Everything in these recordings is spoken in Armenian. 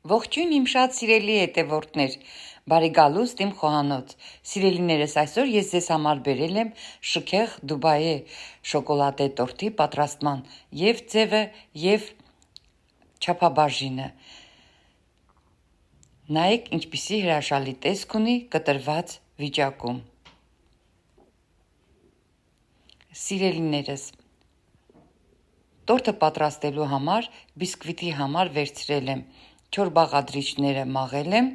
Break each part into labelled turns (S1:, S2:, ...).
S1: Ողջույն իմ շատ սիրելի հետևորդներ, բարի գալուստ իմ խոհանոց, սիրելիներս այսօր ես ձեզ համար բերել եմ շքեղ Դուբայի շոկոլադե տորտի պատրաստման և ձևը և չափաբաժինը, նայեք ինչպիսի հրաշալի տեսք ունի կտրված վիճակում, սիրելիներս, տորտը պատրաստելու համար բիսկվիտի համար վերցրել եմ 4 բաղադրիչները մաղել եմ,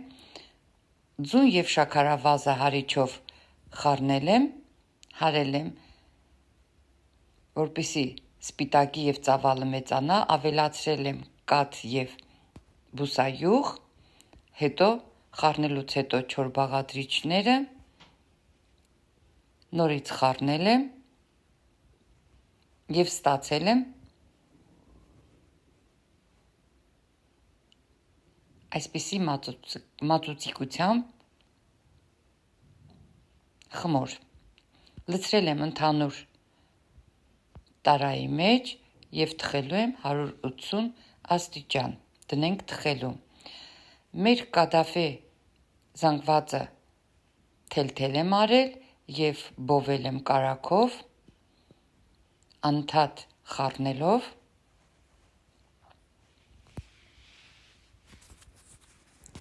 S1: ձուն և շաքարավազը հարիչով խառնել եմ, հարել եմ, որպեսզի սպիտակի և ծավալը մեծանա, ավելացրել եմ կաթ և բուսայուղ, հետո խառնելուց հետո 4 բաղադրիչները նորից խառնել եմ և ստացել եմ այսպիսի մածուծիկությամբ խմոր, լցրել եմ ընդհանուր տարայի մեջ և թխելու եմ 180 աստիճան, դնենք թխելու, մեր կադաֆե զանգվածը թելթել եմ արել և բովել եմ կարագով, անընդհատ խառնելով,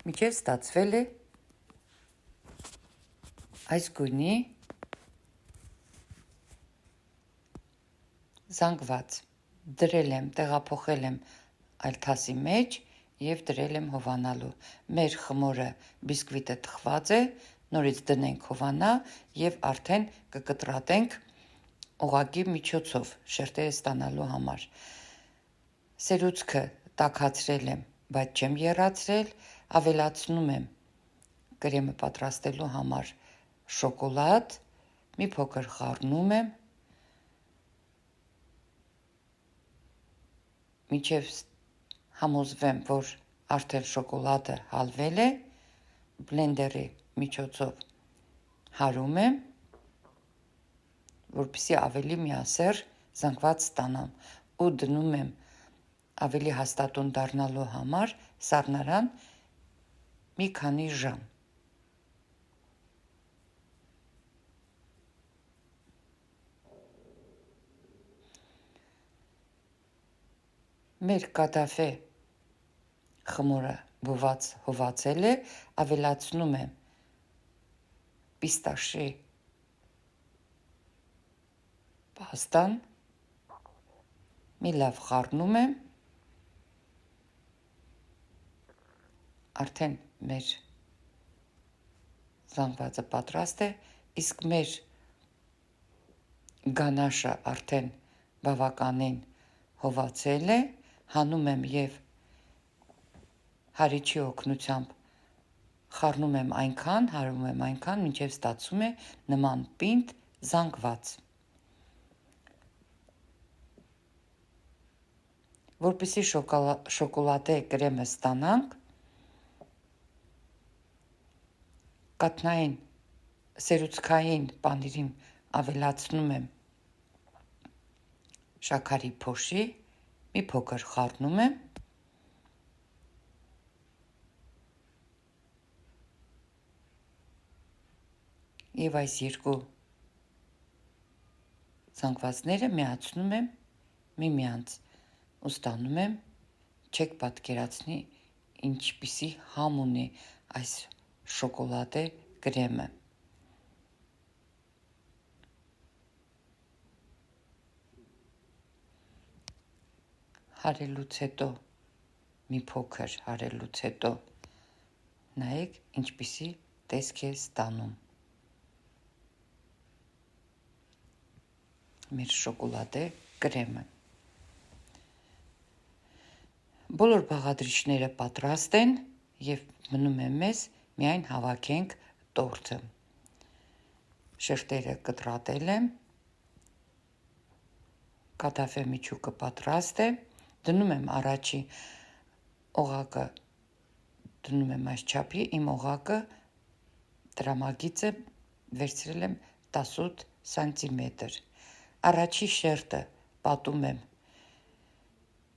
S1: մինչև ստացվել է այս գույնի զանգված, դրել եմ, տեղափոխել եմ այլ թասի մեջ և դրել եմ հովանալու, մեր խմորը բիսկվիտը թխված է, նորից դնենք հովանա և արդեն կկտրատենք օղակի միջոցով շերտերը ստանալու համար, սերուցքը տաքացրել եմ, բայց չեմ եռացրել, ավելացնում եմ կրեմը պատրաստելու համար շոկոլադ, մի փոքր խառնում եմ, մինչև համոզվեմ, որ արդեն շոկոլադը հալվել է, բլենդերի միջոցով հարում եմ, որպեսզի ավելի միասեռ զանգված ստանամ ու դնում եմ ավելի հաստատուն դառնալու համար սառնարան մի քանի ժամ, մեր կադաֆե խմորը հովացել է, ավելացնում եմ պիստաշի պաստան, մի լավ խառնում եմ, արդեն մեր զանգվածը պատրաստ է, իսկ մեր գանաշը արդեն բավականին հովացել է, հանում եմ և հարիչի օգնությամբ խառնում եմ այնքան, հարում եմ այնքան, մինչև ստացվում է նման պինդ զանգված, որպեսզի շոկոլադե կրեմը ստանանք, կաթնային սերուցքային պանիրին ավելացնում եմ շաքարի փոշի, մի փոքր խառնում եմ, և այս երկու զանգվածները միացնում եմ միմյանց ու ստանում եմ, չեք պատկերացնի ինչպիսի համ ունի այս շոկոլադե կրեմը, հարելուց հետո, մի փոքր հարելուց հետո, նայեք ինչպիսի տեսք է ստանում մեր շոկոլադե կրեմը, բոլոր բաղադրիչները պատրաստ են և մնում է մեզ միայն հավաքենք տորտը, շերտերը կտրատել եմ, կադաֆե միջուկը պատրաստ է, դնում եմ առաջի օղակը, դնում եմ այս չափի, իմ օղակը տրամագիծը վերցրել եմ 18 սանտիմետր, առաջի շերտը պատում եմ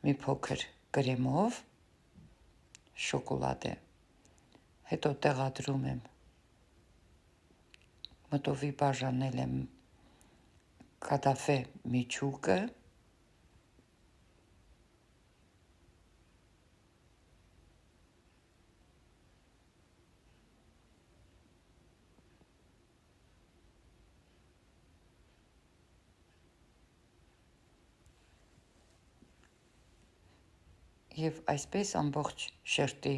S1: մի փոքր կրեմով, շոկոլադ է։ Հետո տեղադրում եմ մտովի բաժանել եմ կադաֆե միջուկը, եւ այսպես ամբողջ շերտի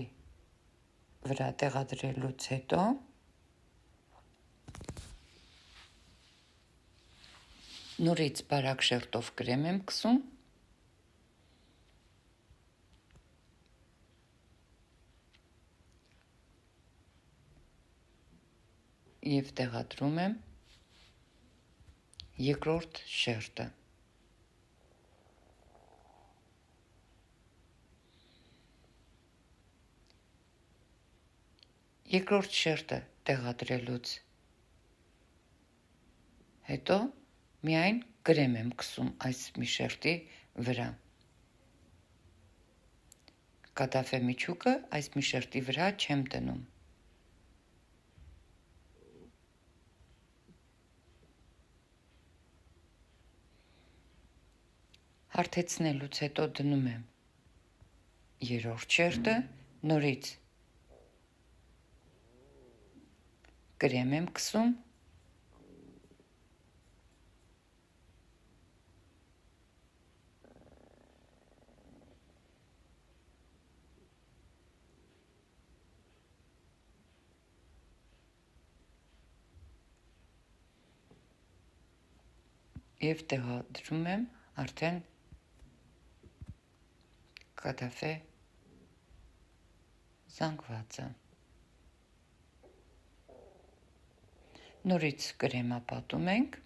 S1: վրա տեղադրելուց հետո նորից բարակ շերտով կրեմ եմ քսում եւ տեղադրում եմ երկրորդ շերտը։ Երկրորդ շերտը տեղադրելուց հետո միայն կրեմ եմ քսում այս մի շերտի վրա։ Կադաֆե միջուկը այս մի շերտի վրա չեմ դնում։ Հարթեցնելուց հետո դնում եմ երրորդ շերտը, նորից կրեմ եմ քսում եւ տեղադրում եմ արդեն կադաֆե զանգվածը։ Նորից կրեմապատում ենք,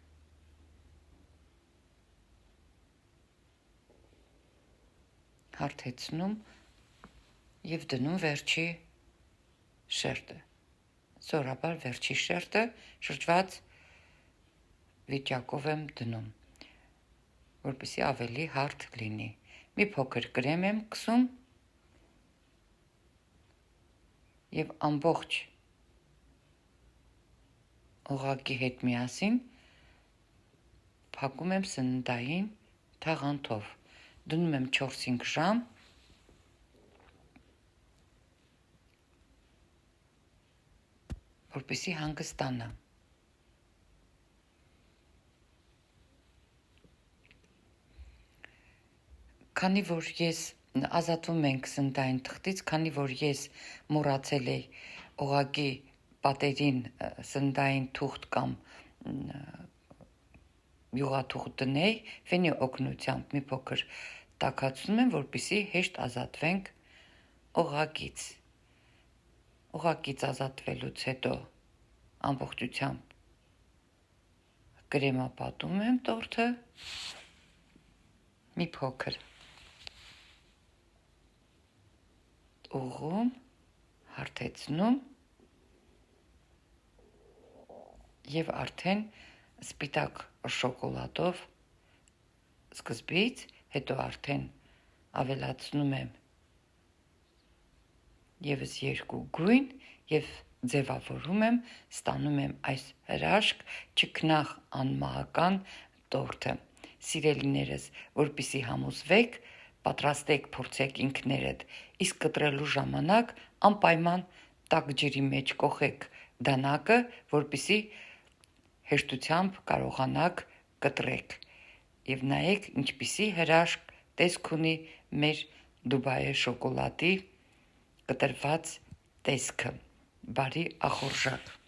S1: հարթեցնում եւ դնում վերջի շերտը։ Սովորաբար վերջի շերտը շրջված վիճակով եմ դնում, որպեսզի ավելի հարթ լինի։ Մի փոքր կրեմ եմ քսում եւ ամբողջ օղակի հետ միասին փակում եմ սննդային թաղանթով։ Դնում եմ 4-5 ժամ, որպեսզի հանգստանա։ Քանի որ ես ազատվում ենք սննդային թղթից, քանի որ ես մոռացել էի օղակի պատերին սննդային թուղթ կամ յուղաթուղթ դնեի, ֆենի օգնությամբ մի փոքր տաքացնում եմ, որպեսզի հեշտ ազատվենք օղակից։ Օղակից ազատվելուց հետո ամբողջությամբ կրեմապատում եմ տորթը, մի փոքր ուղղում, հարթեցնում եւ արդեն սպիտակ շոկոլադով սկզբից, հետո արդեն ավելացնում եմ եւս 2 գույն եւ ձևավորում եմ, ստանում եմ այս հրաշք չքնաղ անմահական տորթը։ Սիրելիներս, որպեսզի համոզվեք, պատրաստեք, փորձեք ինքներդ, իսկ կտրելու ժամանակ անպայման տաք ջրի մեջ կոխեք դանակը, որպեսզի հեշտությամբ կարողանաք կտրեք եւ նայեք ինչպիսի հրաշք տեսք ունի մեր Դուբայի շոկոլադի կտրված տեսքը։ Բարի ախորժակ։